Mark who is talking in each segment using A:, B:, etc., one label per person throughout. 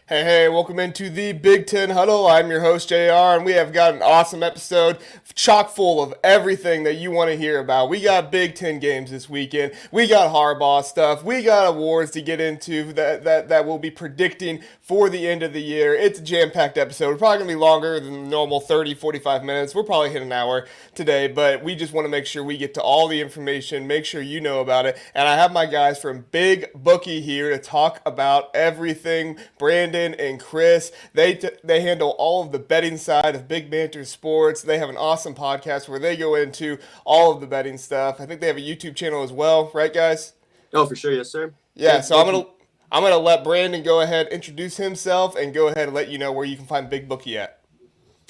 A: Hey, welcome into the Big Ten Huddle. I'm your host, JR, and we have got an awesome episode chock full of everything that you want to hear about. We got Big Ten games this weekend. We got Harbaugh stuff. We got awards to get into that we'll be predicting for the end of the year. It's a jam-packed episode. It's probably going to be longer than the normal 30, 45 minutes. We'll probably hit an hour today, but we just want to make sure we get to all the information, make sure you know about it. And I have my guys from Big Bookie here to talk about everything. Brandon and Chris, they handle all of the betting side of Big Banter Sports. They have an awesome podcast where they go into all of the betting stuff. I think they have a YouTube channel as well, right, guys?
B: Oh, for sure, yes, sir.
A: Yeah. So I'm gonna let Brandon go ahead, introduce himself, and go ahead and let you know where you can find Big Bookie at.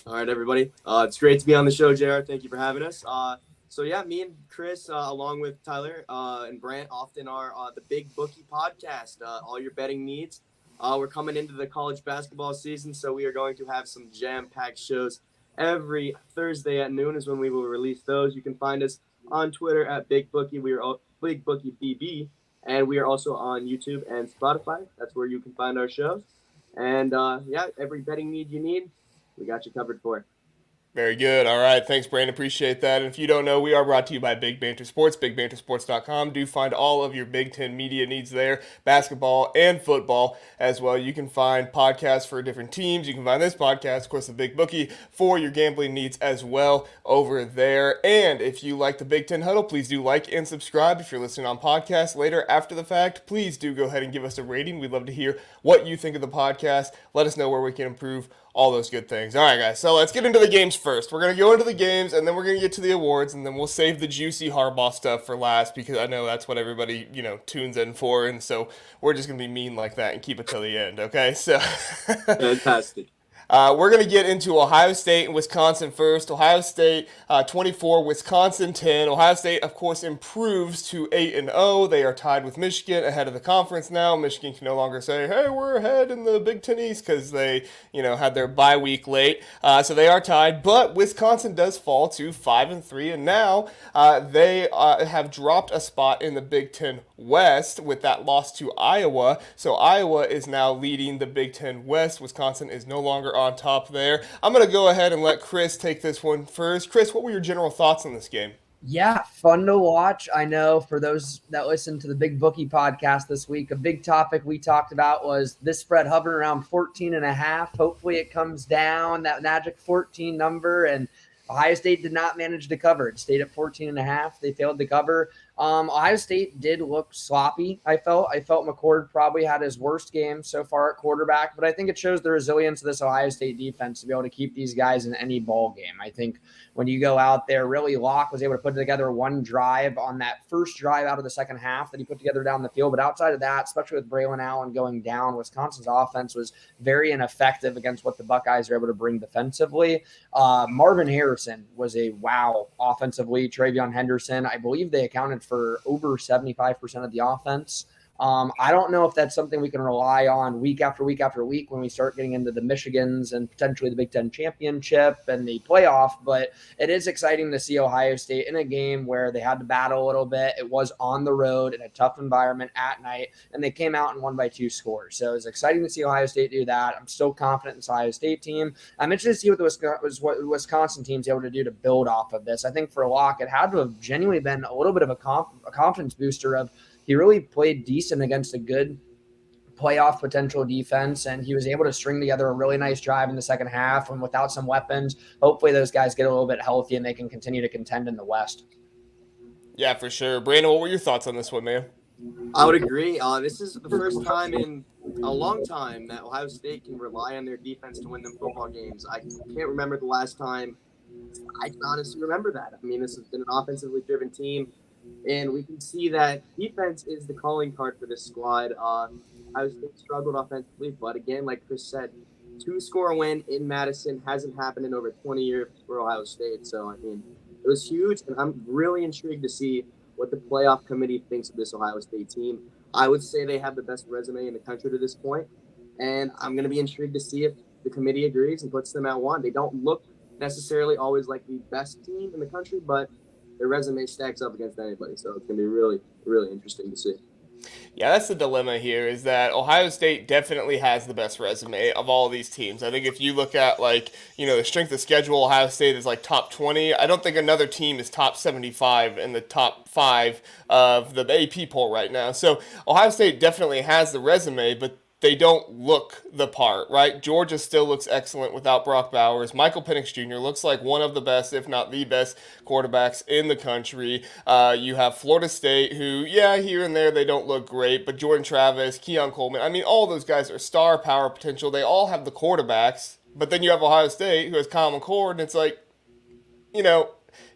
B: All right, everybody. It's great to be on the show, JR. Thank you for having us. So yeah, me and Chris, along with Tyler and Brant, often are the Big Bookie podcast. All your betting needs. We're coming into the college basketball season, so we are going to have some jam-packed shows every Thursday at noon is when we will release those. You can find us on Twitter at Big Bookie. We are Big Bookie BB, and we are also on YouTube and Spotify. That's where you can find our shows. And yeah, every betting need you need, we got you covered for it.
A: Very good. All right. Thanks, Brandon. Appreciate that. And if you don't know, we are brought to you by Big Banter Sports, BigBanterSports.com. Do find all of your Big Ten media needs there, basketball and football as well. You can find podcasts for different teams. You can find this podcast, of course, the Big Bookie, for your gambling needs as well over there. And if you like the Big Ten Huddle, please do like and subscribe. If you're listening on podcast later after the fact, please do go ahead and give us a rating. We'd love to hear what you think of the podcast. Let us know where we can improve. All those good things. All right, guys, so let's get into the games first. We're going to go into the games, and then we're going to get to the awards, and then we'll save the juicy Harbaugh stuff for last because I know that's what everybody, tunes in for, and so we're just going to be mean like that and keep it till the end, okay? So
B: Fantastic.
A: We're going to get into Ohio State and Wisconsin first. Ohio State 24, Wisconsin 10. Ohio State, of course, improves to 8-0. They are tied with Michigan ahead of the conference now. Michigan can no longer say, hey, we're ahead in the Big Ten East because they, had their bye week late. So they are tied. But Wisconsin does fall to 5-3, and now they have dropped a spot in the Big Ten West with that loss to Iowa. So Iowa is now leading the Big Ten West. Wisconsin is no longer on top there. I'm going to go ahead and let Chris take this one first. Chris, what were your general thoughts on this game?
C: Yeah, fun to watch. I know for those that listen to the Big Bookie podcast this week, a big topic we talked about was this spread hovering around 14.5. Hopefully it comes down, that magic 14 number, and Ohio State did not manage to cover. It stayed at 14.5. They failed to cover. Ohio State did look sloppy, I felt. McCord probably had his worst game so far at quarterback, but I think it shows the resilience of this Ohio State defense to be able to keep these guys in any ball game. I think when you go out there, really Locke was able to put together one drive on that first drive out of the second half that he put together down the field. But outside of that, especially with Braylon Allen going down, Wisconsin's offense was very ineffective against what the Buckeyes are able to bring defensively. Marvin Harrison was a wow offensively. Travion Henderson, I believe they accounted for over 75% of the offense. I don't know if that's something we can rely on week after week after week when we start getting into the Michigans and potentially the Big Ten championship and the playoff, but it is exciting to see Ohio State in a game where they had to battle a little bit. It was on the road in a tough environment at night, and they came out and won by 2 scores. So it's exciting to see Ohio State do that. I'm still confident in this Ohio State team. I'm interested to see what the Wisconsin team's able to do to build off of this. I think for Locke, it had to have genuinely been a little bit of a confidence booster of he really played decent against a good playoff potential defense, and he was able to string together a really nice drive in the second half. And without some weapons, hopefully those guys get a little bit healthy and they can continue to contend in the West.
A: Yeah, for sure. Brandon, what were your thoughts on this one, man?
B: I would agree. This is the first time in a long time that Ohio State can rely on their defense to win them football games. I can't remember the last time I can honestly remember that. I mean, this has been an offensively driven team. And we can see that defense is the calling card for this squad. Ohio State struggled offensively, but again, like Chris said, 2-score win in Madison hasn't happened in over 20 years for Ohio State. So, I mean, it was huge, and I'm really intrigued to see what the playoff committee thinks of this Ohio State team. I would say they have the best resume in the country to this point, and I'm going to be intrigued to see if the committee agrees and puts them at 1. They don't look necessarily always like the best team in the country, but their resume stacks up against anybody. So it's going to be really, really interesting to see.
A: Yeah, that's the dilemma here, is that Ohio State definitely has the best resume of all these teams. I think if you look at, like, the strength of schedule, Ohio State is like top 20. I don't think another team is top 75 in the top 5 of the AP poll right now. So Ohio State definitely has the resume, but they don't look the part, right? Georgia still looks excellent without Brock Bowers. Michael Penix Jr. looks like one of the best, if not the best, quarterbacks in the country. You have Florida State, who, yeah, here and there they don't look great, but Jordan Travis, Keon Coleman, I mean, all those guys are star power potential. They all have the quarterbacks, but then you have Ohio State, who has Kyle McCord, and it's like,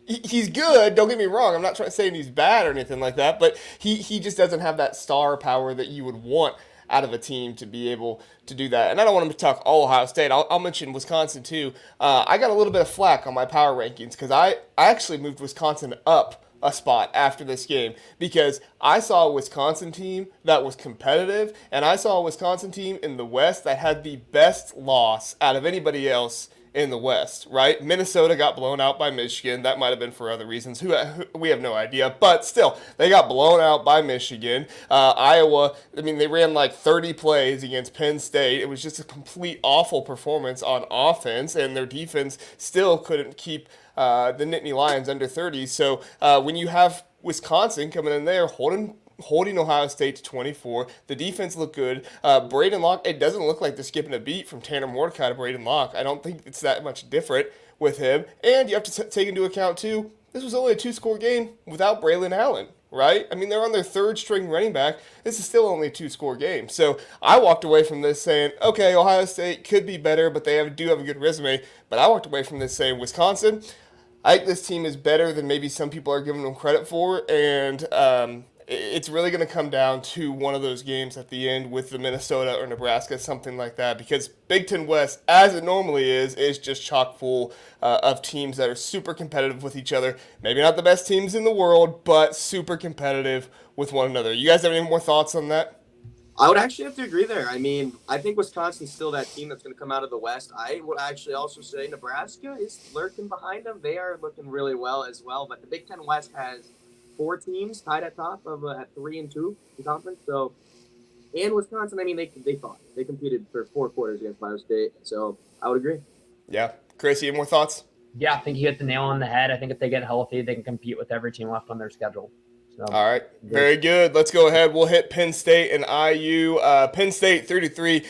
A: he's good. Don't get me wrong. I'm not trying to say he's bad or anything like that, but he just doesn't have that star power that you would want out of a team to be able to do that. And I don't want to talk all Ohio State. I'll mention Wisconsin too. I got a little bit of flack on my power rankings because I actually moved Wisconsin up a spot after this game because I saw a Wisconsin team that was competitive, and I saw a Wisconsin team in the West that had the best loss out of anybody else in the West, right? Minnesota got blown out by Michigan. That might have been for other reasons. We have no idea. But still, they got blown out by Michigan. Iowa, I mean, they ran like 30 plays against Penn State. It was just a complete awful performance on offense, and their defense still couldn't keep the Nittany Lions under 30. So when you have Wisconsin coming in there holding Ohio State to 24. The defense looked good. Braden Locke, it doesn't look like they're skipping a beat from Tanner Mordecai to Braden Locke. I don't think it's that much different with him. And you have to take into account, too, this was only a 2-score game without Braylon Allen, right? I mean, they're on their third-string running back. This is still only a 2-score game. So I walked away from this saying, okay, Ohio State could be better, but they do have a good resume. But I walked away from this saying, Wisconsin, I think this team is better than maybe some people are giving them credit for, and it's really going to come down to one of those games at the end with the Minnesota or Nebraska, something like that, because Big Ten West, as it normally is just chock full of teams that are super competitive with each other. Maybe not the best teams in the world, but super competitive with one another. You guys have any more thoughts on that?
B: I would actually have to agree there. I mean, I think Wisconsin's still that team that's going to come out of the West. I would actually also say Nebraska is lurking behind them. They are looking really well as well. But the Big Ten West has 4 teams tied at top of at 3-2 in conference. So, and Wisconsin, I mean, they fought. They competed for 4 quarters against Ohio State. So I would agree.
A: Yeah. Chris, you have more thoughts?
C: Yeah, I think you hit the nail on the head. I think if they get healthy, they can compete with every team left on their schedule. So,
A: all right. Very good. Let's go ahead. We'll hit Penn State and IU. Penn State 33,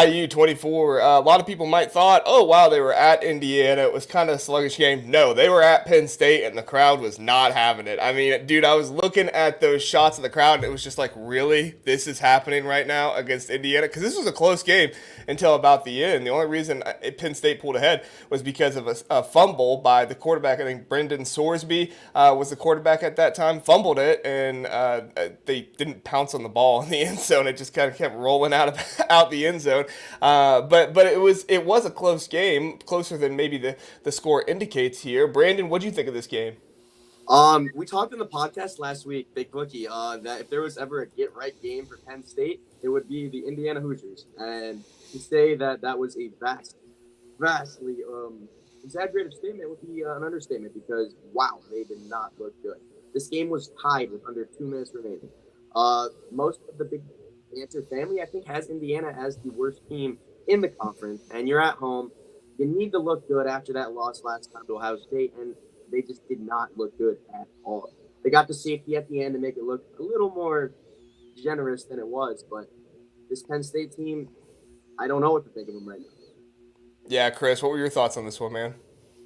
A: IU 24. A lot of people might thought, oh, wow, they were at Indiana. It was kind of a sluggish game. No, they were at Penn State, and the crowd was not having it. I mean, dude, I was looking at those shots of the crowd, and it was just like, really? This is happening right now against Indiana? Because this was a close game until about the end. The only reason Penn State pulled ahead was because of a fumble by the quarterback. I think Brendan Sorsby was the quarterback at that time, fumbled it, and they didn't pounce on the ball in the end zone. It just kind of kept rolling out the end zone. But it was a close game, closer than maybe the score indicates here. Brandon, what do you think of this game?
B: We talked in the podcast last week, Big Bookie, that if there was ever a get-right game for Penn State, it would be the Indiana Hoosiers. And to say that was a vastly exaggerated statement would be an understatement because, wow, they did not look good. This game was tied with under 2 minutes remaining. Most of the Big Banter family, I think, has Indiana as the worst team in the conference, and you're at home. You need to look good after that loss last time to Ohio State, and they just did not look good at all. They got the safety at the end to make it look a little more generous than it was, but this Penn State team, I don't know what to think of them right now.
A: Yeah, Chris, what were your thoughts on this one, man?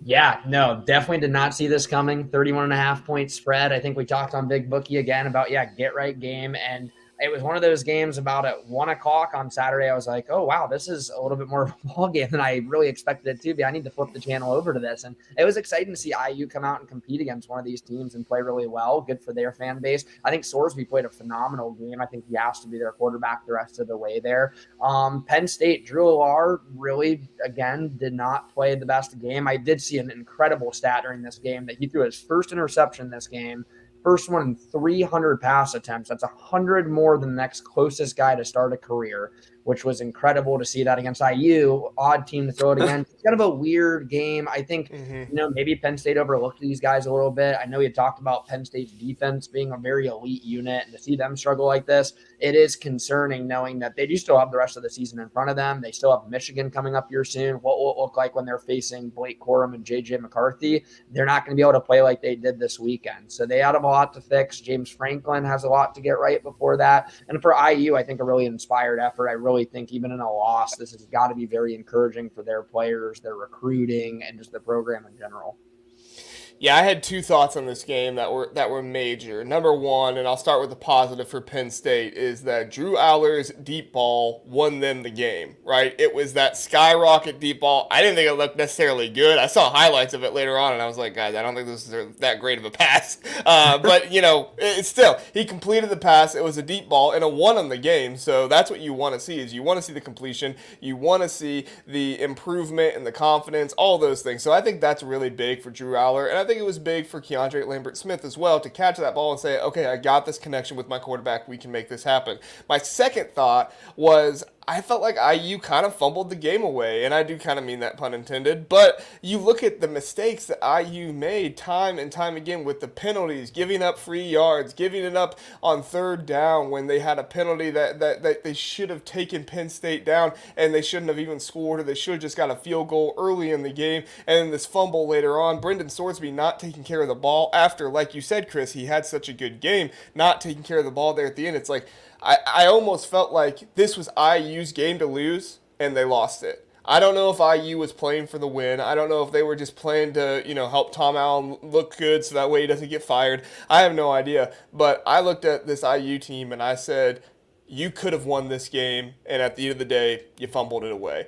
C: Yeah, no, definitely did not see this coming. 31.5-point spread. I think we talked on Big Bookie again about, get right game. And it was one of those games about at 1 o'clock on Saturday. I was like, oh, wow, this is a little bit more of a ball game than I really expected it to be. I need to flip the channel over to this. And it was exciting to see IU come out and compete against one of these teams and play really well. Good for their fan base. I think Sorsby played a phenomenal game. I think he has to be their quarterback the rest of the way there. Penn State, Drew Allar really, again, did not play the best game. I did see an incredible stat during this game that he threw his first interception this game first one in 300 pass attempts. That's 100 more than the next closest guy to start a career, which was incredible to see that against IU. Odd team to throw it against. It's kind of a weird game. I think, maybe Penn State overlooked these guys a little bit. I know you talked about Penn State's defense being a very elite unit, and to see them struggle like this, it is concerning knowing that they do still have the rest of the season in front of them. They still have Michigan coming up here soon. What will it look like when they're facing Blake Corum and JJ McCarthy? They're not going to be able to play like they did this weekend. So they have a lot to fix. James Franklin has a lot to get right before that. And for IU, I think a really inspired effort. I really think even in a loss, this has got to be very encouraging for their players, their recruiting, and just the program in general.
A: Yeah, I had two thoughts on this game that were major. Number one, and I'll start with the positive for Penn State, is that Drew Allar's deep ball won them the game, right? It was that skyrocket deep ball. I didn't think it looked necessarily good. I saw highlights of it later on, and I was like, guys, I don't think this is that great of a pass. But, it's still, he completed the pass. It was a deep ball, and it won him the game. So that's what you want to see, is you want to see the completion. You want to see the improvement and the confidence, all those things. So I think that's really big for Drew Allar, and I think it was big for Keandre Lambert-Smith as well to catch that ball and say, okay, I got this connection with my quarterback. We can make this happen. My second thought was I felt like IU kind of fumbled the game away, and I do kind of mean that, pun intended, but you look at the mistakes that IU made time and time again with the penalties, giving up free yards, giving it up on third down when they had a penalty that they should have taken Penn State down, and they shouldn't have even scored, or they should have just got a field goal early in the game, and then this fumble later on, Brendan Sorsby not taking care of the ball after, like you said, Chris, he had such a good game, not taking care of the ball there at the end. It's like, I almost felt like this was IU's game to lose, and they lost it. I don't know if IU was playing for the win. I don't know if they were just playing to, help Tom Allen look good so that way he doesn't get fired. I have no idea. But I looked at this IU team, and I said, you could have won this game, and at the end of the day, you fumbled it away.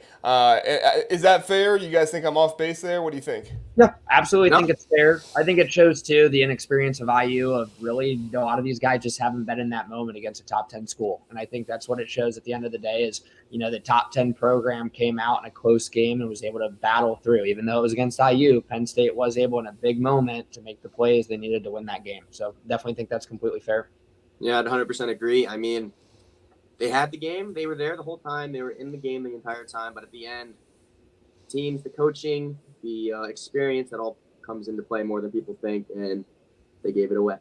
A: Is that fair? You guys think I'm off base there? What do you think?
C: Yeah, absolutely. I think it's fair. I think it shows, too, the inexperience of IU of really a lot of these guys just haven't been in that moment against a top 10 school. And I think that's what it shows at the end of the day is, the top 10 program came out in a close game and was able to battle through. Even though it was against IU, Penn State was able in a big moment to make the plays they needed to win that game. So definitely think that's completely fair.
B: Yeah, I'd 100% agree. I mean, they had the game. They were there the whole time. They were in the game the entire time. But at the end, teams, the coaching, the experience, that all comes into play more than people think, and they gave it away.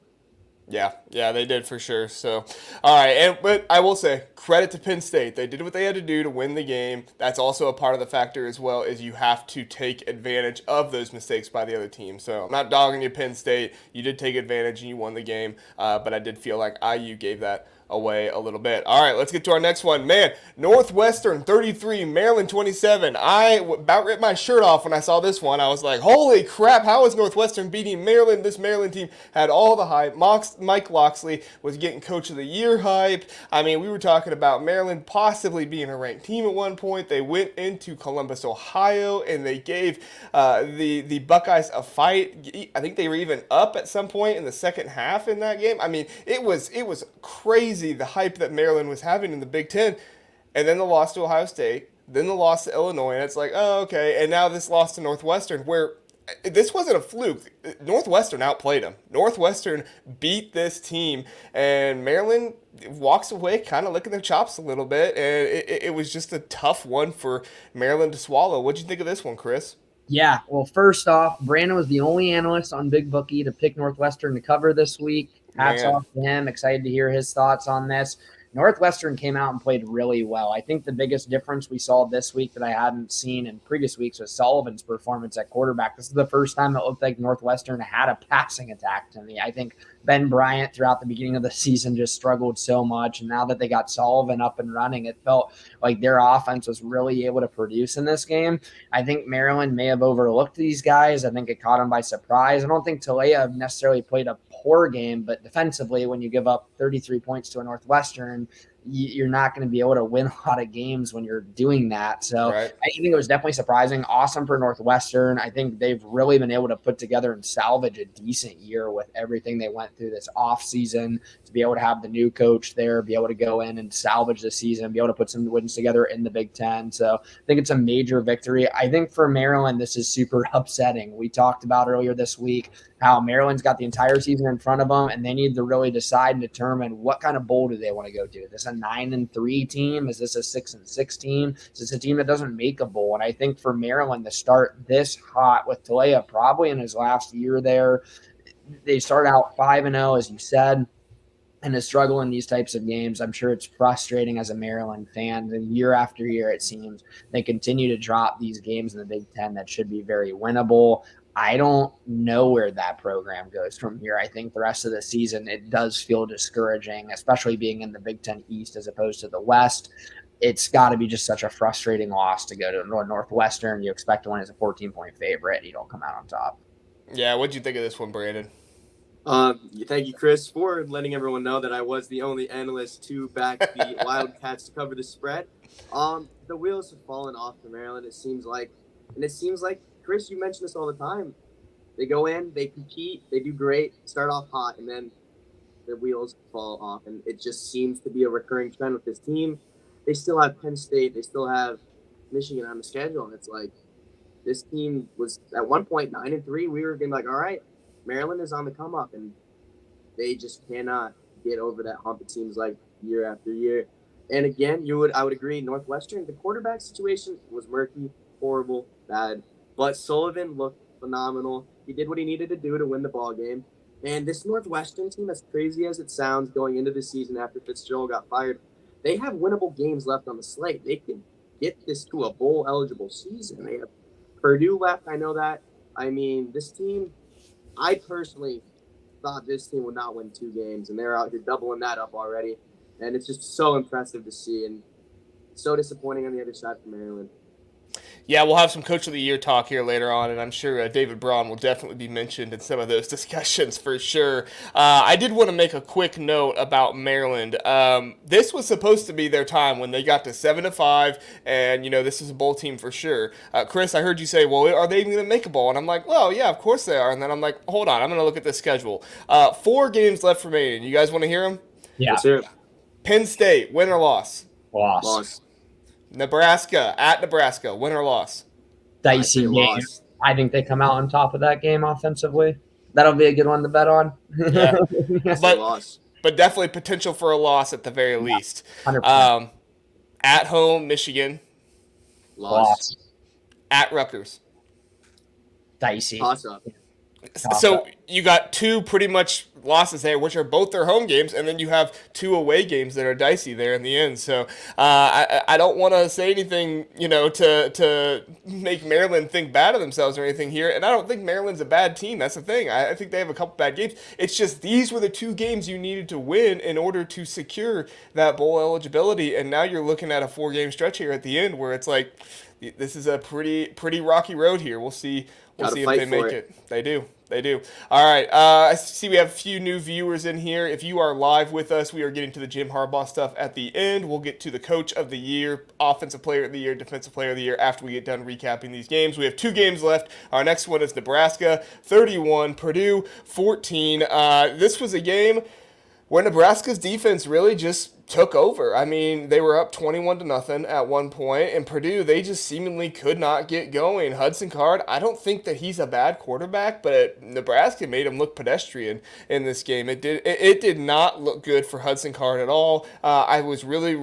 A: Yeah, they did for sure. So, all right, but I will say, credit to Penn State. They did what they had to do to win the game. That's also a part of the factor as well, is you have to take advantage of those mistakes by the other team. So I'm not dogging you, Penn State. You did take advantage and you won the game, but I did feel like IU gave that away a little bit. All right, let's get to our next one. Man, Northwestern 33, Maryland 27. I about ripped my shirt off when I saw this one. I was like, holy crap, how is Northwestern beating Maryland? This Maryland team had all the hype. Mike Loxley was getting Coach of the Year hype. I mean, we were talking about Maryland possibly being a ranked team at one point. They went into Columbus, Ohio, and they gave the Buckeyes a fight. I think they were even up at some point in the second half in that game. I mean, it was crazy, the hype that Maryland was having in the Big Ten, and then the loss to Ohio State, then the loss to Illinois, and it's like, oh, okay, and now this loss to Northwestern, where this wasn't a fluke. Northwestern outplayed them. Northwestern beat this team, and Maryland walks away kind of licking their chops a little bit, and it was just a tough one for Maryland to swallow. What'd you think of this one, Chris?
C: Yeah, well, first off, Brandon was the only analyst on Big Bookie to pick Northwestern to cover this week. Hats off to him. Excited to hear his thoughts on this. Northwestern came out and played really well. I think the biggest difference we saw this week that I hadn't seen in previous weeks was Sullivan's performance at quarterback. This is the first time it looked like Northwestern had a passing attack to me. I think Ben Bryant throughout the beginning of the season just struggled so much. And now that they got Sullivan up and running, it felt like their offense was really able to produce in this game. I think Maryland may have overlooked these guys. I think it caught them by surprise. I don't think Talea necessarily played a poor game, but defensively, when you give up 33 points to a Northwestern, you're not going to be able to win a lot of games when you're doing that. So
A: Right.
C: I think it was definitely surprising. Awesome for Northwestern. I think they've really been able to put together and salvage a decent year with everything they went through this off season, to be able to have the new coach there, be able to go in and salvage the season, be able to put some wins together in the Big Ten. So I think it's a major victory. I think for Maryland, this is super upsetting. We talked about earlier this week how Maryland's got the entire season in front of them, and they need to really decide and determine what kind of bowl do they want to go to. Is this a 9-3 team? Is this a 6-6 team? Is this a team that doesn't make a bowl? And I think for Maryland to start this hot with Talea probably in his last year there, they start out 5-0, as you said, and to struggle in these types of games. I'm sure it's frustrating as a Maryland fan. And year after year, it seems they continue to drop these games in the Big Ten that should be very winnable. I don't know where that program goes from here. I think the rest of the season, it does feel discouraging, especially being in the Big Ten East as opposed to the West. It's got to be just such a frustrating loss to go to Northwestern. You expect to win as a 14-point favorite, and you don't come out on top.
A: Yeah, what'd you think of this one, Brandon?
B: Thank you, Chris, for letting everyone know that I was the only analyst to back the Wildcats to cover the spread. The wheels have fallen off for Maryland, it seems like. And it seems like, Chris, you mention this all the time. They go in, they compete, they do great, start off hot, and then the wheels fall off. And it just seems to be a recurring trend with this team. They still have Penn State, they still have Michigan on the schedule. And it's like, this team was at one point 9-3. We were going to be like, all right, Maryland is on the come up, and they just cannot get over that hump, it seems like, year after year. And again, I would agree, Northwestern, the quarterback situation was murky, horrible, bad. But Sullivan looked phenomenal. He did what he needed to do to win the ball game. And this Northwestern team, as crazy as it sounds going into the season after Fitzgerald got fired, they have winnable games left on the slate. They can get this to a bowl-eligible season. They have Purdue left, I know that. I mean, this team, I personally thought this team would not win 2 games, and they're out here doubling that up already. And it's just so impressive to see, and so disappointing on the other side for Maryland.
A: Yeah, we'll have some Coach of the Year talk here later on, and I'm sure David Braun will definitely be mentioned in some of those discussions for sure. I did want to make a quick note about Maryland. This was supposed to be their time when they got to 7-5, and, this is a bowl team for sure. Chris, I heard you say, well, are they even going to make a bowl? And I'm like, well, yeah, of course they are. And then I'm like, hold on, I'm going to look at the schedule. 4 games left remaining. You guys want to hear them?
C: Yeah.
B: Let's hear it.
A: Penn State, win or loss?
C: Loss.
A: Nebraska, at Nebraska, win or loss?
C: Dicey game.
B: Loss.
C: I think they come out on top of that game offensively. That'll be a good one to bet on.
A: Yeah.
B: Loss.
A: But definitely potential for a loss at the very least.
C: 100%.
A: At home, Michigan.
B: Loss.
A: At Rutgers.
C: Dicey.
B: Toss up.
A: So you got 2 pretty much losses there, which are both their home games, and then you have 2 away games that are dicey there in the end. So I don't want to say anything, to make Maryland think bad of themselves or anything here. And I don't think Maryland's a bad team. That's the thing. I think they have a couple bad games. It's just these were the 2 games you needed to win in order to secure that bowl eligibility. And now you're looking at a 4-game stretch here at the end where it's like, this is a pretty rocky road here. We'll see. We'll see if they make it. They do. All right. I see we have a few new viewers in here. If you are live with us, we are getting to the Jim Harbaugh stuff at the end. We'll get to the Coach of the Year, Offensive Player of the Year, Defensive Player of the Year after we get done recapping these games. We have 2 games left. Our next one is Nebraska 31, Purdue 14. This was a game where Nebraska's defense really just took over. I mean, they were up 21-0 at one point, and Purdue, they just seemingly could not get going. Hudson Card, I don't think that he's a bad quarterback, but Nebraska made him look pedestrian in this game. It did not look good for Hudson Card at all. I was really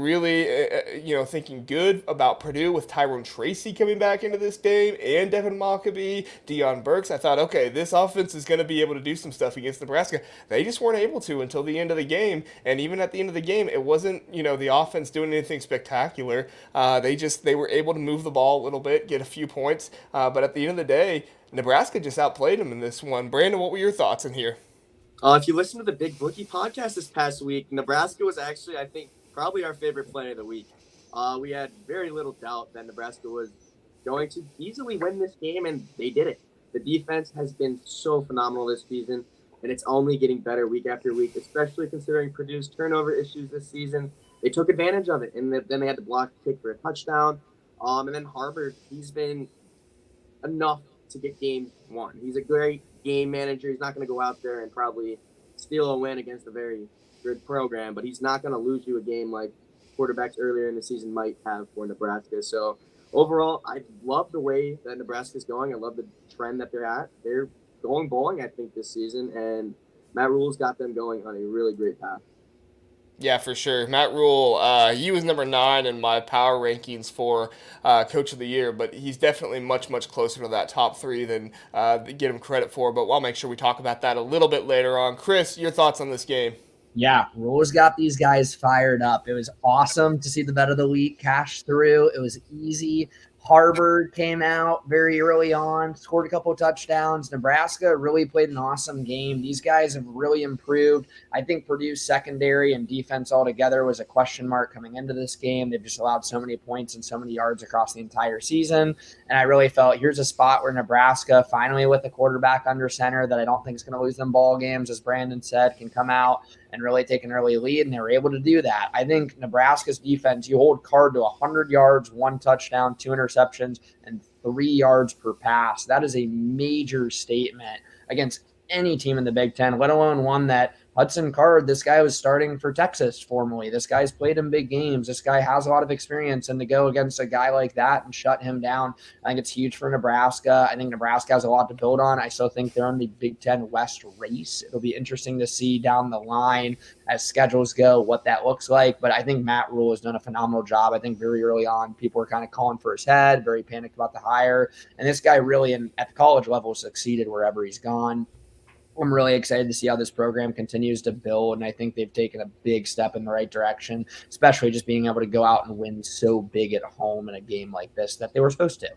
A: thinking good about Purdue with Tyrone Tracy coming back into this game and Devin Mockabee, Deion Burks. I thought, okay, this offense is going to be able to do some stuff against Nebraska. They just weren't able to until the end of the game, and even at the end of the game, it wasn't, the offense doing anything spectacular. They were able to move the ball a little bit, get a few points, but at the end of the day, Nebraska just outplayed them in this one. Brandon, what were your thoughts in here?
B: If you listen to the Big Bookie podcast this past week, Nebraska was actually, I think, probably our favorite play of the week. We had very little doubt that Nebraska was going to easily win this game, and they did it. The defense has been so phenomenal this season, and it's only getting better week after week, especially considering Purdue's turnover issues this season. they took advantage of it, and then they had to block kick for a touchdown. And then Harbaugh, he's been enough to get game won. He's a great game manager. He's not going to go out there and probably steal a win against a very good program, but he's not going to lose you a game like quarterbacks earlier in the season might have for Nebraska. So overall, I love the way that Nebraska's going. I love the trend that they're at. They're going bowling, I think, this season, and Matt Rule's got them going on a really great path.
A: Yeah, for sure. Matt Rule, he was number 9 in my power rankings for Coach of the Year, but he's definitely much, much closer to that top 3 than they get him credit for. But I'll make sure we talk about that a little bit later on. Chris, your thoughts on this game?
C: Yeah, Rule's got these guys fired up. It was awesome to see the bet of the week cash through. It was easy. Harbaugh came out very early on, scored a couple of touchdowns. Nebraska really played an awesome game. These guys have really improved. I think Purdue's secondary and defense altogether was a question mark coming into this game. They've just allowed so many points and so many yards across the entire season. And I really felt here's a spot where Nebraska, finally with a quarterback under center that I don't think is going to lose them ball games, as Brandon said, can come out and really take an early lead, and they were able to do that. I think Nebraska's defense, you hold Card to 100 yards, 1 touchdown, 2 interceptions, and 3 yards per pass. That is a major statement against any team in the Big Ten, let alone one that Hudson Card, this guy was starting for Texas formerly. This guy's played in big games. This guy has a lot of experience, and to go against a guy like that and shut him down, I think it's huge for Nebraska. I think Nebraska has a lot to build on. I still think they're in the Big Ten West race. It'll be interesting to see down the line as schedules go what that looks like, but I think Matt Rule has done a phenomenal job. I think very early on, people were kind of calling for his head, very panicked about the hire, and this guy really at the college level succeeded wherever he's gone. I'm really excited to see how this program continues to build, and I think they've taken a big step in the right direction, especially just being able to go out and win so big at home in a game like this that they were supposed to.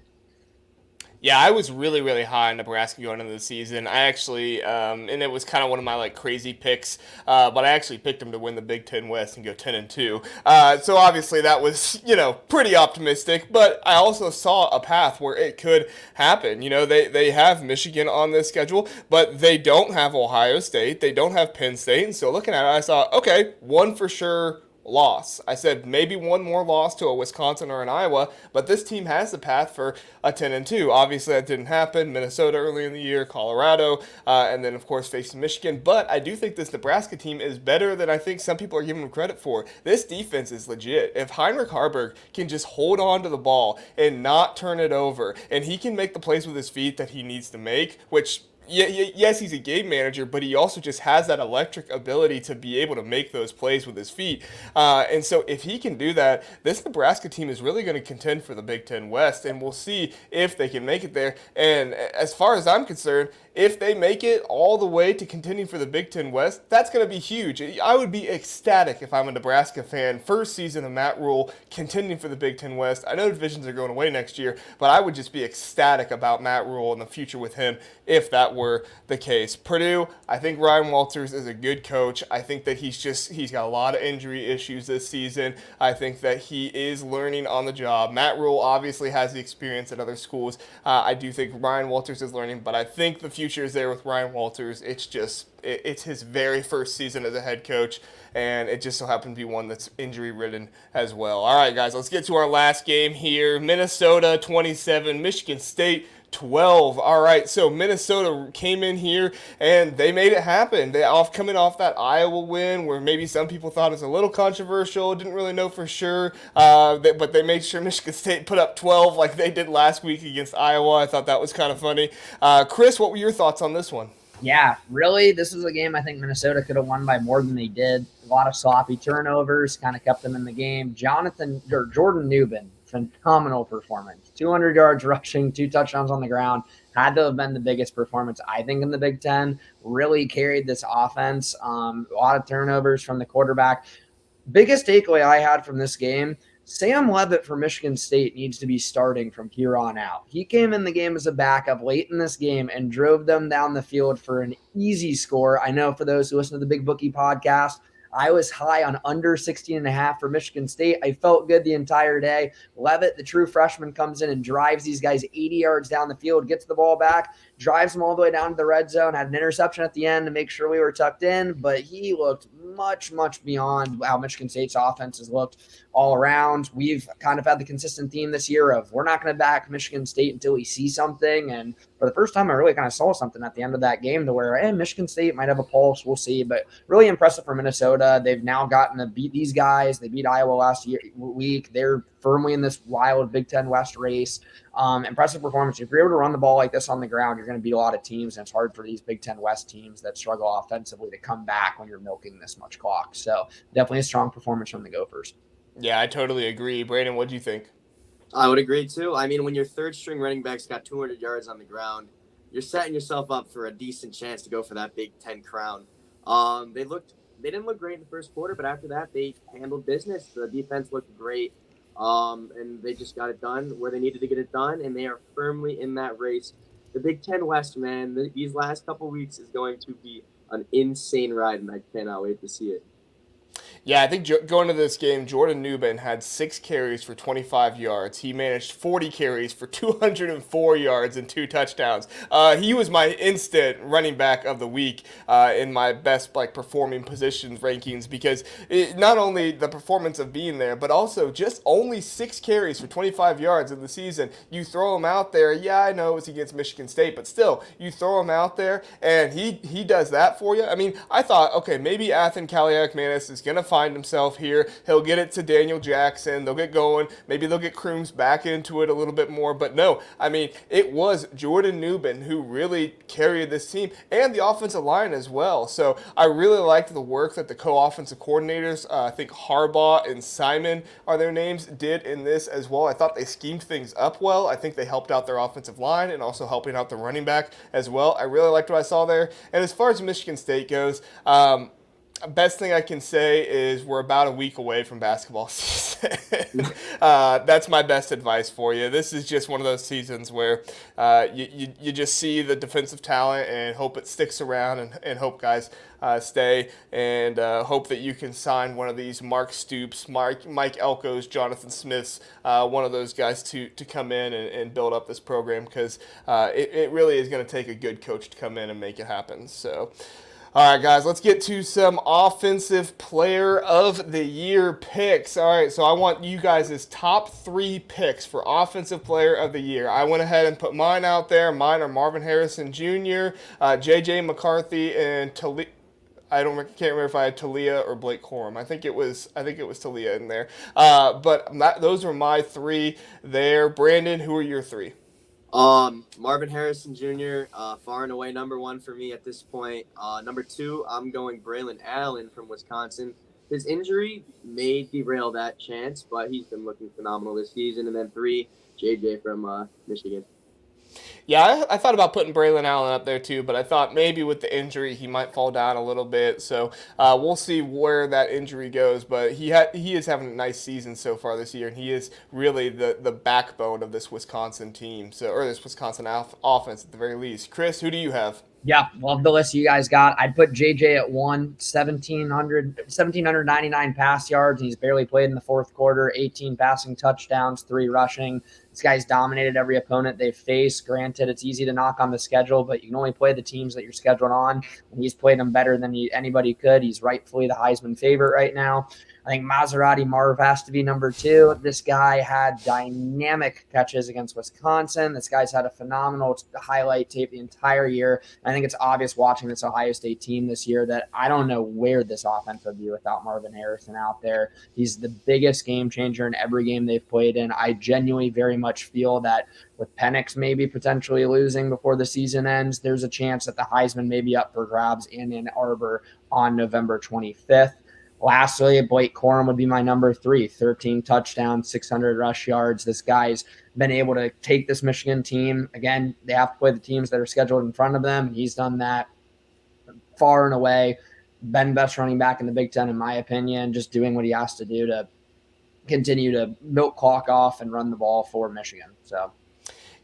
A: Yeah, I was really, really high on Nebraska going into the season. I actually, and it was kind of one of my crazy picks, but I actually picked them to win the Big Ten West and go 10-2. So obviously that was, pretty optimistic. But I also saw a path where it could happen. They have Michigan on this schedule, but they don't have Ohio State. They don't have Penn State. And so looking at it, I saw, okay, one for sure loss. I said maybe one more loss to a Wisconsin or an Iowa, but this team has the path for a 10-2. Obviously, that didn't happen. Minnesota early in the year, Colorado, and then, of course, facing Michigan. But I do think this Nebraska team is better than I think some people are giving them credit for. This defense is legit. If Heinrich Harbaugh can just hold on to the ball and not turn it over, and he can make the plays with his feet that he needs to make, which yes, he's a game manager, but he also just has that electric ability to be able to make those plays with his feet. And so if he can do that, this Nebraska team is really going to contend for the Big Ten West, and we'll see if they can make it there. And as far as I'm concerned, if they make it all the way to contending for the Big Ten West, that's going to be huge. I would be ecstatic if I'm a Nebraska fan. First season of Matt Rule, contending for the Big Ten West. I know divisions are going away next year, but I would just be ecstatic about Matt Rule and the future with him if that were the case. Purdue, I think Ryan Walters is a good coach. I think that he's got a lot of injury issues this season. I think that he is learning on the job. Matt Rule obviously has the experience at other schools. I do think Ryan Walters is learning, but I think the future is there with Ryan Walters. It's his very first season as a head coach, and it just so happened to be one that's injury-ridden as well. All right, guys, let's get to our last game here. Minnesota 27, Michigan State 12. All right, so Minnesota came in here and they made it happen. Coming off that Iowa win, where maybe some people thought it was a little controversial, didn't really know for sure, but they made sure Michigan State put up 12 like they did last week against Iowa. I thought that was kind of funny. Chris, what were your thoughts on this one?
C: Yeah, really, this was a game I think Minnesota could have won by more than they did. A lot of sloppy turnovers kind of kept them in the game. Jordan Newman, phenomenal performance. 200 yards rushing, 2 touchdowns on the ground. Had to have been the biggest performance, I think, in the Big Ten. Really carried this offense. A lot of turnovers from the quarterback. Biggest takeaway I had from this game, Sam Leavitt for Michigan State needs to be starting from here on out. He came in the game as a backup late in this game and drove them down the field for an easy score. I know for those who listen to the Big Bookie podcast, I was high on under 16.5 for Michigan State. I felt good the entire day. Levitt, the true freshman, comes in and drives these guys 80 yards down the field, gets the ball back, drives them all the way down to the red zone, had an interception at the end to make sure we were tucked in, but he looked much, much beyond how Michigan State's offense has looked all around. We've kind of had the consistent theme this year of we're not going to back Michigan State until we see something. And for the first time, I really kind of saw something at the end of that game to where, Michigan State might have a pulse. We'll see. But really impressive for Minnesota. They've now gotten to beat these guys. They beat Iowa last week. They're firmly in this wild Big Ten West race. Impressive performance. If you're able to run the ball like this on the ground, you're going to beat a lot of teams, and it's hard for these Big Ten West teams that struggle offensively to come back when you're milking this much clock. So definitely a strong performance from the Gophers.
A: Yeah, I totally agree. Brandon, what do you think?
B: I would agree too. I mean, when your third string running back's got 200 yards on the ground, you're setting yourself up for a decent chance to go for that Big Ten crown. They didn't look great in the first quarter, but after that, they handled business. The defense looked great, and they just got it done where they needed to get it done, and they are firmly in that race. The Big Ten West, man, these last couple weeks is going to be an insane ride, and I cannot wait to see it.
A: Yeah, I think going to this game, Jordan Newman had 6 carries for 25 yards. He managed 40 carries for 204 yards and 2 touchdowns. He was my instant running back of the week in my best performing positions rankings because not only the performance of being there, but also just only 6 carries for 25 yards in the season. You throw him out there. Yeah, I know it's against Michigan State, but still, you throw him out there and he does that for you. I mean, I thought, okay, maybe Athan Kaliakmanis is going to find himself here. He'll get it to Daniel Jackson. They'll get going. Maybe they'll get Crooms back into it a little bit more. But no, I mean, it was Jordan Newman who really carried this team and the offensive line as well. So I really liked the work that the co-offensive coordinators, I think Harbaugh and Simon are their names, did in this as well. I thought they schemed things up well. I think they helped out their offensive line and also helping out the running back as well. I really liked what I saw there. And as far as Michigan State goes, best thing I can say is we're about a week away from basketball season. That's my best advice for you. This is just one of those seasons where you just see the defensive talent and hope it sticks around and hope guys stay and hope that you can sign one of these Mark Stoops, Mike Elko's, Jonathan Smith's, one of those guys to come in and build up this program because it really is going to take a good coach to come in and make it happen. So. All right, guys, let's get to some Offensive Player of the Year picks. All right, so I want you guys' top 3 picks for Offensive Player of the Year. I went ahead and put mine out there. Mine are Marvin Harrison Jr., J.J. McCarthy, and Talia. Can't remember if I had Talia or Blake Corum. I think it was Talia in there. But those are my 3 there. Brandon, who are your 3?
B: Marvin Harrison Jr., far and away number 1 for me at this point. Number 2, I'm going Braylon Allen from Wisconsin. His injury may derail that chance, but he's been looking phenomenal this season. And then 3, JJ from Michigan.
A: Yeah, I thought about putting Braylon Allen up there too, but I thought maybe with the injury he might fall down a little bit. So we'll see where that injury goes. But he is having a nice season so far this year, and he is really the backbone of this Wisconsin team, or this Wisconsin offense at the very least. Chris, who do you have?
C: Yeah, love the list you guys got. I'd put JJ at 1,799 pass yards. He's barely played in the fourth quarter, 18 passing touchdowns, 3 rushing. This guy's dominated every opponent they've faced. Granted, it's easy to knock on the schedule, but you can only play the teams that you're scheduled on. And he's played them better than anybody could. He's rightfully the Heisman favorite right now. I think Maserati Marv has to be number 2. This guy had dynamic catches against Wisconsin. This guy's had a phenomenal highlight tape the entire year. I think it's obvious watching this Ohio State team this year that I don't know where this offense would be without Marvin Harrison out there. He's the biggest game changer in every game they've played in. I genuinely very much feel that with Penix maybe potentially losing before the season ends, there's a chance that the Heisman may be up for grabs in Ann Arbor on November 25th. Lastly, Blake Corum would be my number 3, 13 touchdowns, 600 rush yards. This guy's been able to take this Michigan team. Again, they have to play the teams that are scheduled in front of them. He's done that far and away. Been best running back in the Big Ten, in my opinion, just doing what he has to do to continue to milk clock off and run the ball for Michigan. So.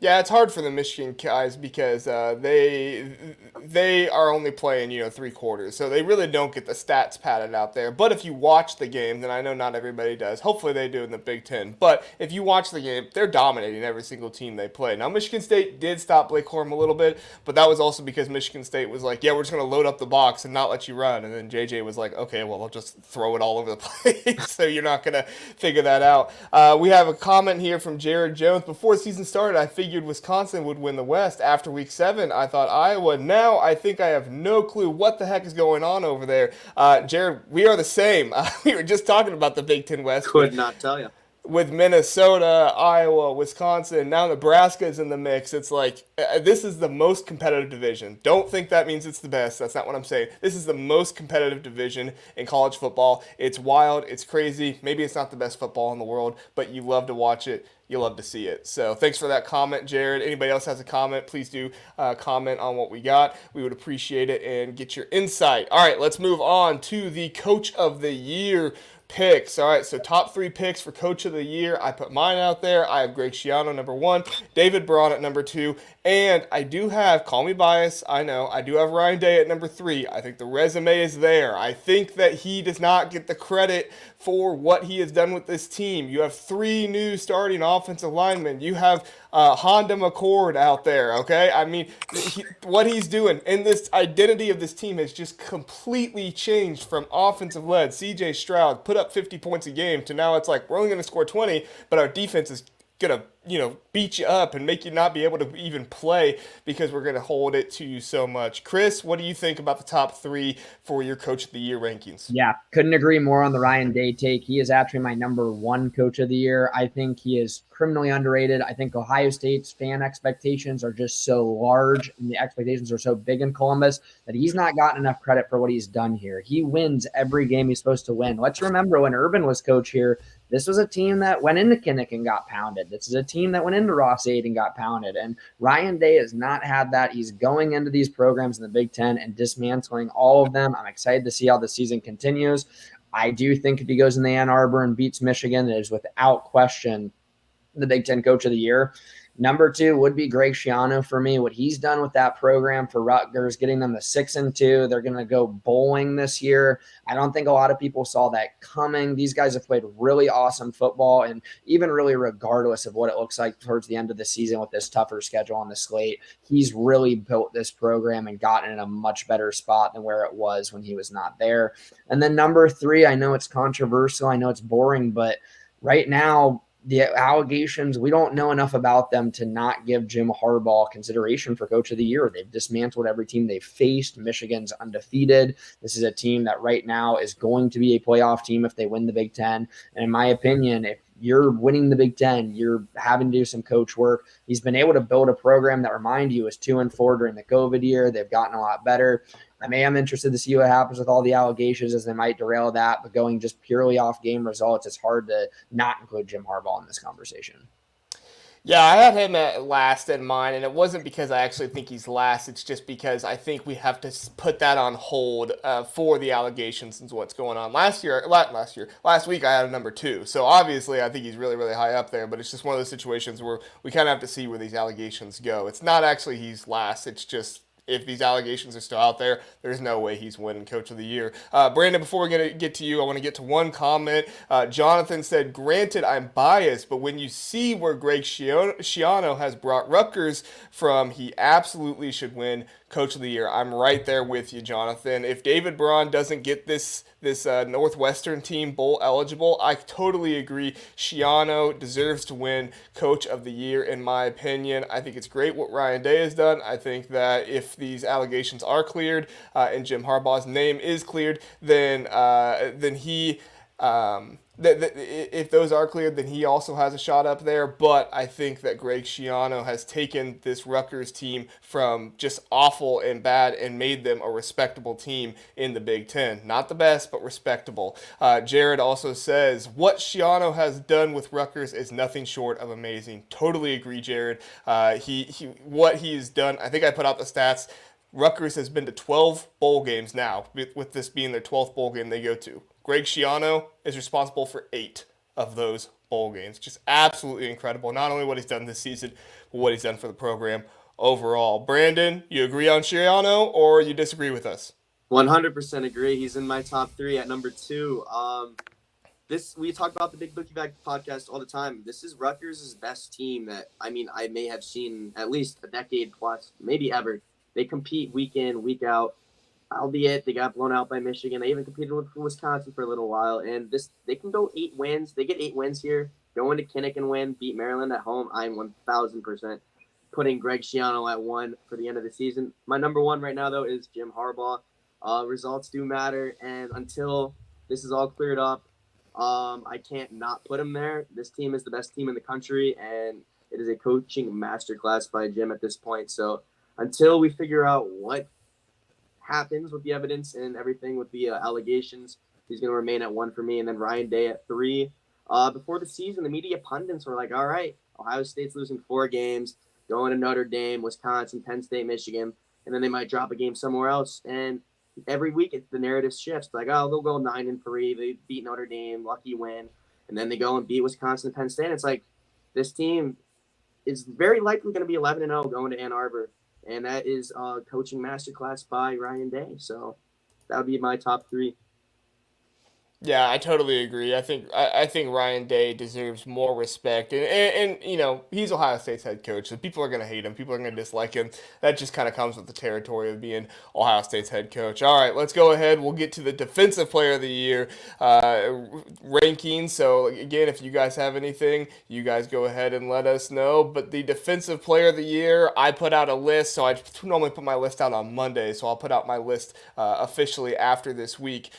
A: Yeah, it's hard for the Michigan guys because they are only playing 3 quarters, so they really don't get the stats padded out there. But if you watch the game, then I know not everybody does. Hopefully they do in the Big Ten. But if you watch the game, they're dominating every single team they play. Now Michigan State did stop Blake Corum a little bit, but that was also because Michigan State was like, yeah, we're just going to load up the box and not let you run. And then JJ was like, okay, well I'll just throw it all over the place, so you're not going to figure that out. We have a comment here from Jared Jones. Before the season started, I figured Wisconsin would win the West. After week 7, I thought Iowa. Now I think I have no clue what the heck is going on over there. Jared, we are the same. We were just talking about the Big Ten West.
B: Could not tell you.
A: With Minnesota, Iowa, Wisconsin, now Nebraska is in the mix. It's like, this is the most competitive division. Don't think that means it's the best. That's not what I'm saying. This is the most competitive division in college football. It's wild. It's crazy. Maybe it's not the best football in the world, but you love to watch it. You love to see it. So thanks for that comment, Jared. Anybody else has a comment, please do comment on what we got. We would appreciate it and get your insight. All right, let's move on to the Coach of the Year picks. All right, so top 3 picks for Coach of the Year. I put mine out there. I have Greg Schiano, number 1, David Braun at number 2, and I do have, call me biased, I know, I do have Ryan Day at number 3. I think the resume is there. I think that he does not get the credit for what he has done with this team. You have 3 new starting offensive linemen. You have Honda McCord out there, okay? I mean, what he's doing and this identity of this team has just completely changed from offensive led. CJ Stroud put up 50 points a game to now it's like we're only going to score 20, but our defense is going to beat you up and make you not be able to even play because we're going to hold it to you so much. Chris, what do you think about the top 3 for your Coach of the Year rankings?
C: Yeah, couldn't agree more on the Ryan Day take. He is actually my number 1 Coach of the Year. I think he is criminally underrated. I think Ohio State's fan expectations are just so large and the expectations are so big in Columbus that he's not gotten enough credit for what he's done here. He wins every game he's supposed to win. Let's remember when Urban was coach here, this was a team that went into Kinnick and got pounded. This is a team that went into Ross 8 and got pounded. And Ryan Day has not had that. He's going into these programs in the Big Ten and dismantling all of them. I'm excited to see how the season continues. I do think if he goes in the Ann Arbor and beats Michigan, it is without question the Big Ten Coach of the Year. Number 2 would be Greg Schiano for me. What he's done with that program for Rutgers, getting them to 6-2. They're going to go bowling this year. I don't think a lot of people saw that coming. These guys have played really awesome football, and even really regardless of what it looks like towards the end of the season with this tougher schedule on the slate, he's really built this program and gotten in a much better spot than where it was when he was not there. And then number 3, I know it's controversial. I know it's boring, but right now, the allegations, we don't know enough about them to not give Jim Harbaugh consideration for Coach of the Year. They've dismantled every team they've faced. Michigan's undefeated. This is a team that right now is going to be a playoff team if they win the Big Ten. And in my opinion, if you're winning the Big Ten, you're having to do some coach work. He's been able to build a program that, remind you, was 2-4 during the COVID year. They've gotten a lot better. I am interested to see what happens with all the allegations as they might derail that, but going just purely off game results, it's hard to not include Jim Harbaugh in this conversation.
A: Yeah, I had him at last in mine, and it wasn't because I actually think he's last. It's just because I think we have to put that on hold for the allegations and what's going on. Last week I had him number 2, so obviously I think he's really, really high up there, but it's just one of those situations where we kind of have to see where these allegations go. It's not actually he's last, it's just if these allegations are still out there, there's no way he's winning Coach of the Year. Brandon, before we get to you, I want to get to one comment. Jonathan said, granted, I'm biased, but when you see where Greg Schiano has brought Rutgers from, he absolutely should win Coach of the Year. I'm right there with you, Jonathan. If David Braun doesn't get this Northwestern team bowl eligible, I totally agree. Schiano deserves to win Coach of the Year, in my opinion. I think it's great what Ryan Day has done. I think that if these allegations are cleared and Jim Harbaugh's name is cleared, then he. If those are cleared, then he also has a shot up there. But I think that Greg Schiano has taken this Rutgers team from just awful and bad and made them a respectable team in the Big Ten. Not the best, but respectable. Jared also says, what Schiano has done with Rutgers is nothing short of amazing. Totally agree, Jared. What he's done, I think I put out the stats. Rutgers has been to 12 bowl games now, with this being their 12th bowl game they go to. Greg Schiano is responsible for 8 of those bowl games. Just absolutely incredible. Not only what he's done this season, but what he's done for the program overall. Brandon, you agree on Schiano or you disagree with us?
B: 100% agree. He's in my top 3 at number 2. We talk about the Big Bookie podcast all the time. This is Rutgers' best team that I may have seen at least a decade plus, maybe ever. They compete week in, week out. Albeit they got blown out by Michigan. They even competed with Wisconsin for a little while. And they can go 8 wins. They get 8 wins here. Go into Kinnick and win, beat Maryland at home. I'm 1,000% putting Greg Schiano at 1 for the end of the season. My number 1 right now, though, is Jim Harbaugh. Results do matter. And until this is all cleared up, I can't not put him there. This team is the best team in the country, and it is a coaching masterclass by Jim at this point. So until we figure out what happens with the evidence and everything with the allegations, he's going to remain at 1 for me. And then Ryan Day at 3. Before the season, the media pundits were like, all right, Ohio State's losing 4 games, going to Notre Dame, Wisconsin, Penn State, Michigan, and then they might drop a game somewhere else. And every week the narrative shifts. Like, oh, they'll go 9-3. They beat Notre Dame, lucky win. And then they go and beat Wisconsin and Penn State. It's like this team is very likely going to be 11-0 going to Ann Arbor. And that is coaching masterclass by Ryan Day. So that would be my top 3.
A: Yeah, I totally agree. I think Ryan Day deserves more respect, and you know, he's Ohio State's head coach, so people are going to hate him, people are going to dislike him. That just kind of comes with the territory of being Ohio State's head coach. All right, let's go ahead. We'll get to the Defensive Player of the Year rankings. So again, if you guys have anything, you guys go ahead and let us know. But the Defensive Player of the Year, I put out a list. So I normally put my list out on Monday, so I'll put out my list officially after this week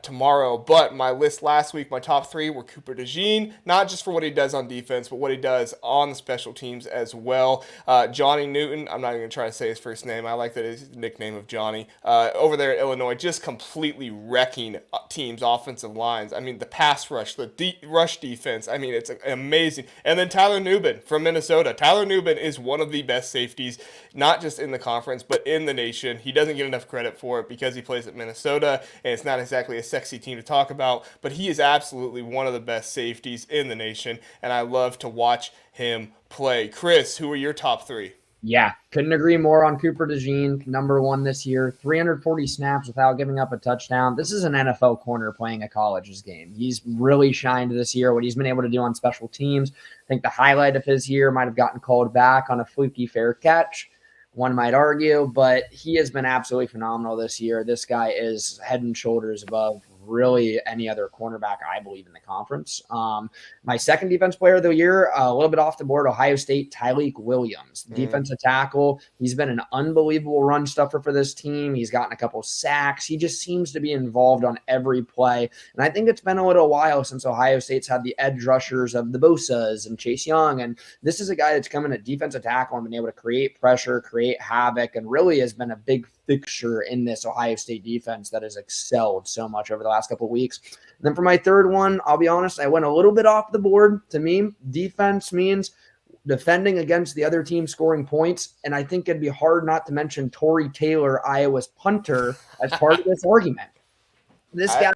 A: tomorrow. But my list last week, my top 3 were Cooper DeJean, not just for what he does on defense, but what he does on the special teams as well. Johnny Newton, I'm not even going to try to say his first name. I like that his nickname of Johnny. Over there at Illinois, just completely wrecking teams' offensive lines. I mean, the pass rush, the rush defense, I mean, it's amazing. And then Tyler Nubin from Minnesota. Tyler Nubin is one of the best safeties, not just in the conference, but in the nation. He doesn't get enough credit for it because he plays at Minnesota, and it's not exactly a sexy team to talk about, but he is absolutely one of the best safeties in the nation, and I love to watch him play. Chris, who are your top 3?
C: Yeah, couldn't agree more on Cooper DeJean, number 1 this year, 340 snaps without giving up a touchdown. This is an NFL corner playing a college's game. He's really shined this year, what he's been able to do on special teams. I think the highlight of his year might have gotten called back on a fluky fair catch, one might argue, but he has been absolutely phenomenal this year. This guy is head and shoulders above really any other cornerback, I believe, in the conference. My second defense player of the year, a little bit off the board, Ohio State, Tyleik Williams, defensive tackle. He's been an unbelievable run stuffer for this team. He's gotten a couple sacks. He just seems to be involved on every play. And I think it's been a little while since Ohio State's had the edge rushers of the Bosas and Chase Young. And this is a guy that's come in at defensive tackle and been able to create pressure, create havoc, and really has been a big fixture in this Ohio State defense that has excelled so much over the last couple of weeks. And then for my third one, I'll be honest, I went a little bit off the board. To me, defense means defending against the other team scoring points, and I think it'd be hard not to mention Tory Taylor, Iowa's punter, as part of this argument. This guy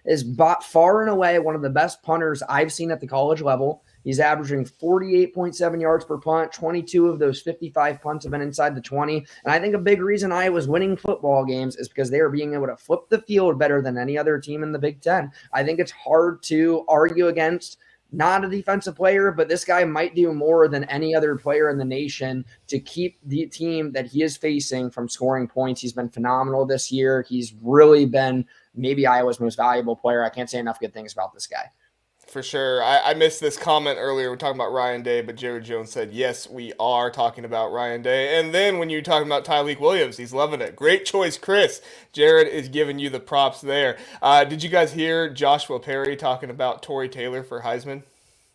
C: is far and away one of the best punters I've seen at the college level. He's averaging 48.7 yards per punt. 22 of those 55 punts have been inside the 20. And I think a big reason Iowa's winning football games is because they are being able to flip the field better than any other team in the Big Ten. I think it's hard to argue against not a defensive player, but this guy might do more than any other player in the nation to keep the team that he is facing from scoring points. He's been phenomenal this year. He's really been maybe Iowa's most valuable player. I can't say enough good things about this guy.
A: For sure. I missed this comment earlier. We're talking about Ryan Day, but Jared Jones said, yes, we are talking about Ryan Day. And then when you're talking about Tyleik Williams, he's loving it. Great choice, Chris. Jared is giving you the props there. Did you guys hear Joshua Perry talking about Tory Taylor for Heisman?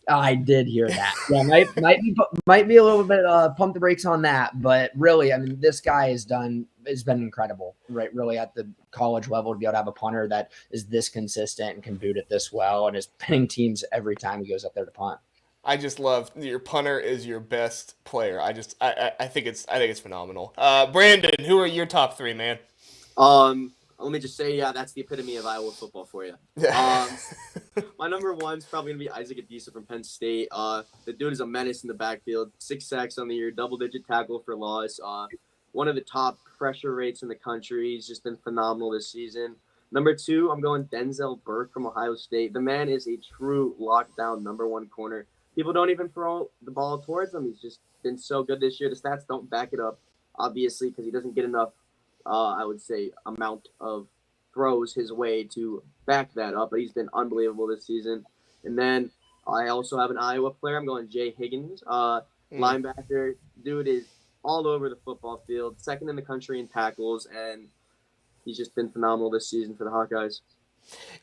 C: I did hear that. Yeah, might be a little bit pump the brakes on that, but really, I mean, this guy has been incredible, right? Really at the college level to be able to have a punter that is this consistent and can boot it this well and is pinning teams every time he goes up there to punt.
A: I just love your punter is your best player. I think it's phenomenal. Brandon, who are your top 3, man?
B: let me just say, yeah, that's the epitome of Iowa football for you.
A: Yeah.
B: My number one is probably going to be Isaac Adisa from Penn State. The dude is a menace in the backfield. 6 sacks on the year, double-digit tackle for loss. One of the top pressure rates in the country. He's just been phenomenal this season. Number 2, I'm going Denzel Burke from Ohio State. The man is a true lockdown number 1 corner. People don't even throw the ball towards him. He's just been so good this year. The stats don't back it up, obviously, because he doesn't get enough, I would say, amount of throws his way to back that up. But he's been unbelievable this season. And then I also have an Iowa player. I'm going Jay Higgins, linebacker. Dude is all over the football field, second in the country in tackles, and he's just been phenomenal this season for the Hawkeyes.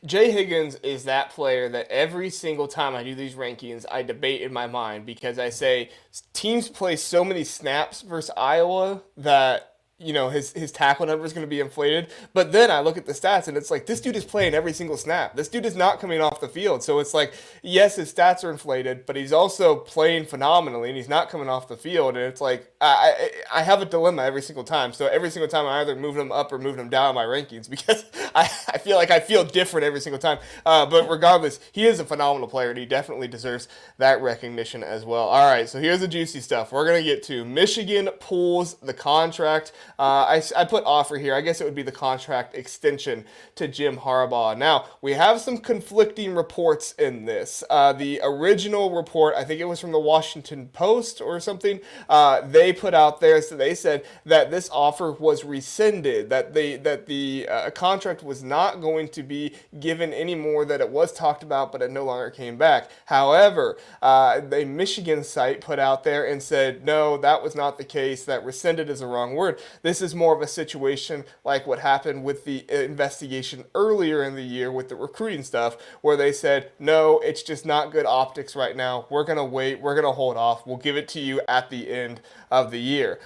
A: Jay Higgins is that player that every single time I do these rankings, I debate in my mind because I say teams play so many snaps versus Iowa that his tackle number is going to be inflated. But then I look at the stats and it's like, this dude is playing every single snap. This dude is not coming off the field. So it's like, yes, his stats are inflated, but he's also playing phenomenally and he's not coming off the field. And it's like, I have a dilemma every single time. So every single time I either move him up or move him down in my rankings because I feel like I feel different every single time. But regardless, he is a phenomenal player and he definitely deserves that recognition as well. All right, so here's the juicy stuff. We're going to get to Michigan pulls the contract. I put offer here. I guess it would be the contract extension to Jim Harbaugh. Now, we have some conflicting reports in this. The original report, I think it was from the Washington Post or something, they put out there, so they said that this offer was rescinded, that the contract was not going to be given anymore, that it was talked about, but it no longer came back. However, the Michigan site put out there and said, no, that was not the case, that rescinded is the wrong word. This is more of a situation like what happened with the investigation earlier in the year with the recruiting stuff, where they said, no, it's just not good optics right now. We're going to wait. We're going to hold off. We'll give it to you at the end of the year.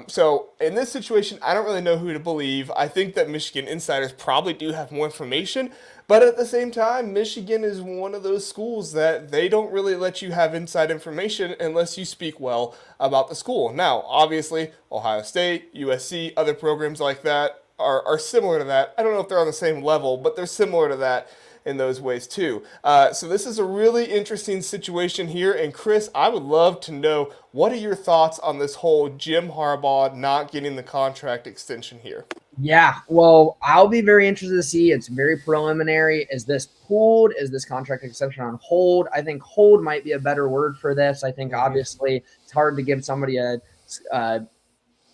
A: So in this situation, I don't really know who to believe. I think that Michigan insiders probably do have more information. But at the same time, Michigan is one of those schools that they don't really let you have inside information unless you speak well about the school. Now, obviously, Ohio State, USC, other programs like that are similar to that. I don't know if they're on the same level, but they're similar to that in those ways too. So this is a really interesting situation here. And Chris, I would love to know, what are your thoughts on this whole Jim Harbaugh not getting the contract extension here?
C: Yeah, well, I'll be very interested to see. It's very preliminary. Is this pulled? Is this contract extension on hold? I think hold might be a better word for this. I think obviously it's hard to give somebody a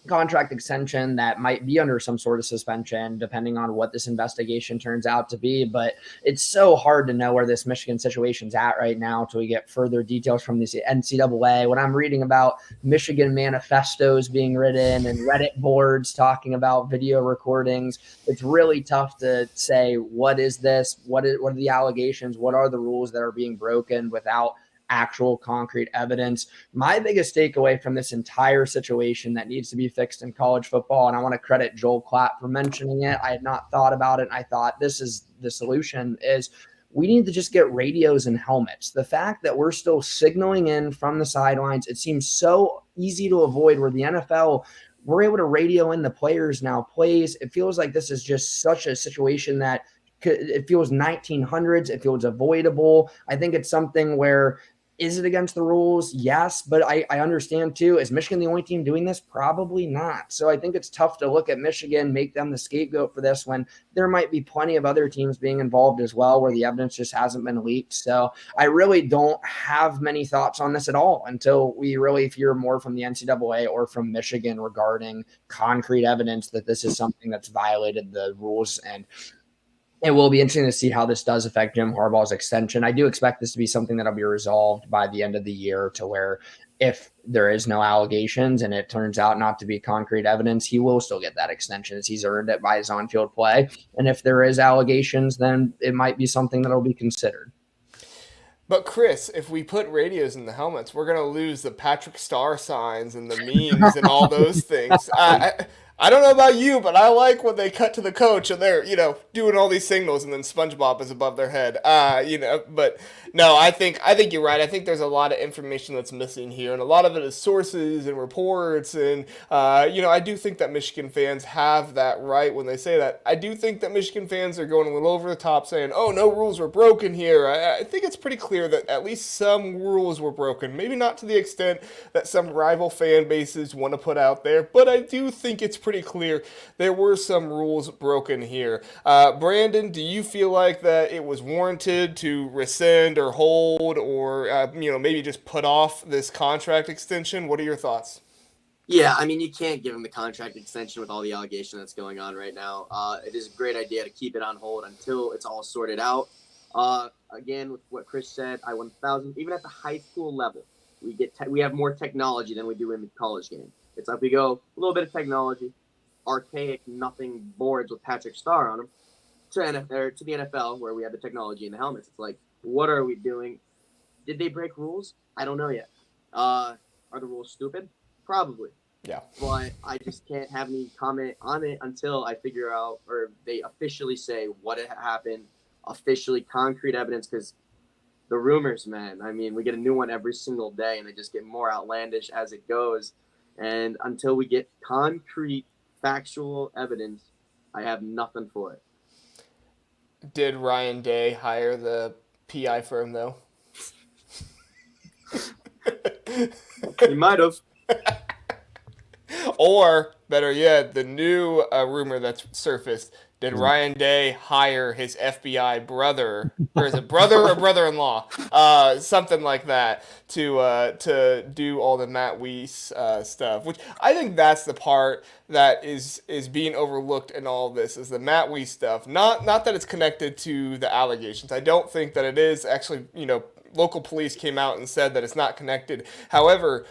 C: contract extension that might be under some sort of suspension, depending on what this investigation turns out to be. But it's so hard to know where this Michigan situation's at right now till we get further details from the NCAA. When I'm reading about Michigan manifestos being written and Reddit boards talking about video recordings, it's really tough to say, what is this? What are the allegations? What are the rules that are being broken without actual concrete evidence? My biggest takeaway from this entire situation that needs to be fixed in college football, and I want to credit Joel Klatt for mentioning it. I had not thought about it, and I thought this is the solution, is we need to just get radios and helmets. The fact that we're still signaling in from the sidelines, it seems so easy to avoid, where the NFL, we're able to radio in the players now plays. It feels like this is just such a situation that it feels 1900s. It feels avoidable. I think it's something where, is it against the rules? Yes, but I understand too. Is Michigan the only team doing this? Probably not. So I think it's tough to look at Michigan, make them the scapegoat for this, when there might be plenty of other teams being involved as well, where the evidence just hasn't been leaked. So I really don't have many thoughts on this at all until we really hear more from the NCAA or from Michigan regarding concrete evidence that this is something that's violated the rules. And it will be interesting to see how this does affect Jim Harbaugh's extension. I do expect this to be something that'll be resolved by the end of the year, to where if there is no allegations and it turns out not to be concrete evidence, he will still get that extension, as he's earned it by his on-field play. And if there is allegations, then it might be something that'll be considered.
A: But Chris, if we put radios in the helmets, we're going to lose the Patrick Star signs and the memes and all those things. I don't know about you, but I like when they cut to the coach and they're, doing all these signals and then SpongeBob is above their head. But no, I think you're right. I think there's a lot of information that's missing here, and a lot of it is sources and reports. And I do think that Michigan fans have that right when they say that. I do think that Michigan fans are going a little over the top, saying, "Oh, no rules were broken here." I think it's pretty clear that at least some rules were broken. Maybe not to the extent that some rival fan bases want to put out there, but I do think it's pretty clear there were some rules broken here. Brandon, do you feel like that it was warranted to rescind or hold or maybe just put off this contract extension? What are your thoughts?
B: Yeah, I mean, you can't give him the contract extension with all the allegation that's going on right now. It is a great idea to keep it on hold until it's all sorted out. Again, with what Chris said, I 1,000. Even at the high school level, we have more technology than we do in the college game. It's like we go a little bit of technology, archaic, nothing boards with Patrick Starr on them, to the NFL where we have the technology in the helmets. It's like, what are we doing? Did they break rules? I don't know yet. Are the rules stupid? Probably.
A: Yeah.
B: But I just can't have any comment on it until I figure out, or they officially say what happened, officially concrete evidence, because the rumors, man, I mean, we get a new one every single day and they just get more outlandish as it goes. And until we get concrete, factual evidence, I have nothing for it.
A: Did Ryan Day hire the PI firm, though?
B: He might have.
A: Or, better yet, the new rumor that's surfaced. Did Ryan Day hire his FBI brother, or is it brother or brother-in-law? Something like that to do all the Matt Weiss stuff. Which I think that's the part that is being overlooked in all of this, is the Matt Weiss stuff. Not that it's connected to the allegations. I don't think that it is. Actually, local police came out and said that it's not connected. However,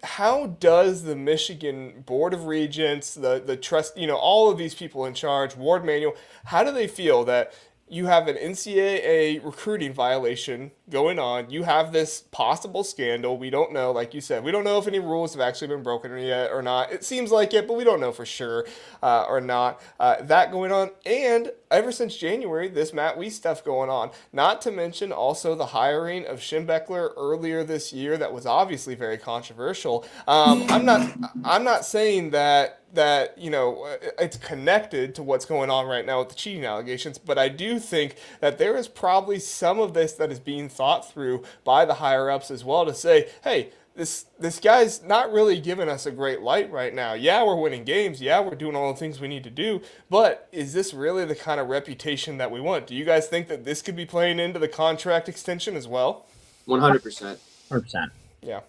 A: how does the Michigan Board of Regents, the trust, all of these people in charge, Ward Manuel, how do they feel that you have an NCAA recruiting violation going on? You have this possible scandal. We don't know, like you said, we don't know if any rules have actually been broken yet or not. It seems like it, but we don't know for sure or not. That going on. And ever since January, this Matt Weiss stuff going on. Not to mention also the hiring of Schembechler earlier this year that was obviously very controversial. I'm not saying that it's connected to what's going on right now with the cheating allegations, but I do think that there is probably some of this that is being thought through by the higher ups as well to say, hey, this guy's not really giving us a great light right now. Yeah, we're winning games. Yeah, we're doing all the things we need to do. But is this really the kind of reputation that we want? Do you guys think that this could be playing into the contract extension as well?
B: 100%.
C: 100%.
A: Yeah.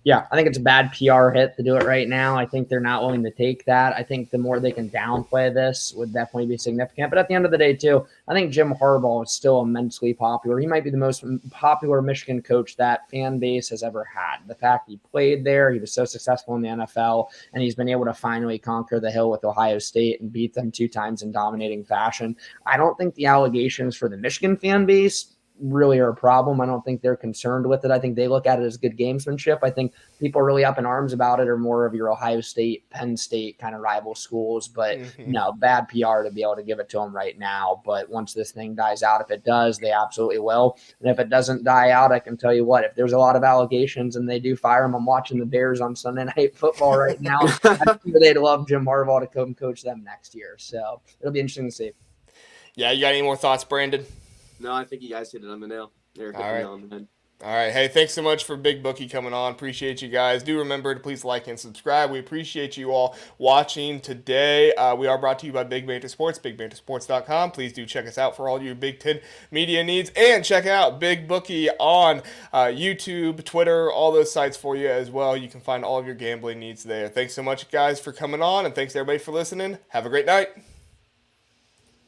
C: Yeah, I think it's a bad PR hit to do it right now. I think they're not willing to take that. I think the more they can downplay this would definitely be significant. But at the end of the day, too, I think Jim Harbaugh is still immensely popular. He might be the most popular Michigan coach that fan base has ever had. The fact he played there, he was so successful in the NFL, and he's been able to finally conquer the hill with Ohio State and beat them 2 times in dominating fashion. I don't think the allegations for the Michigan fan base really are a problem. I don't think they're concerned with it. I think they look at it as good gamesmanship. I think people really up in arms about it are more of your Ohio State, Penn State kind of rival schools. But no, bad PR to be able to give it to them right now. But once this thing dies out, if it does, they absolutely will. And if it doesn't die out, I can tell you what, if there's a lot of allegations and they do fire him, I'm watching the Bears on Sunday Night Football right now. I'm sure they'd love Jim Harbaugh to come coach them next year. So it'll be interesting to see.
A: Yeah, you got any more thoughts, Brandon?
B: No, I think you guys hit it on the nail. Eric hit the nail on the head.
A: All right. Hey, thanks so much for Big Bookie coming on. Appreciate you guys. Do remember to please like and subscribe. We appreciate you all watching today. We are brought to you by Big Banter Sports, BigBanterSports.com. Please do check us out for all your Big Ten media needs. And check out Big Bookie on YouTube, Twitter, all those sites for you as well. You can find all of your gambling needs there. Thanks so much, guys, for coming on. And thanks, everybody, for listening. Have a great night.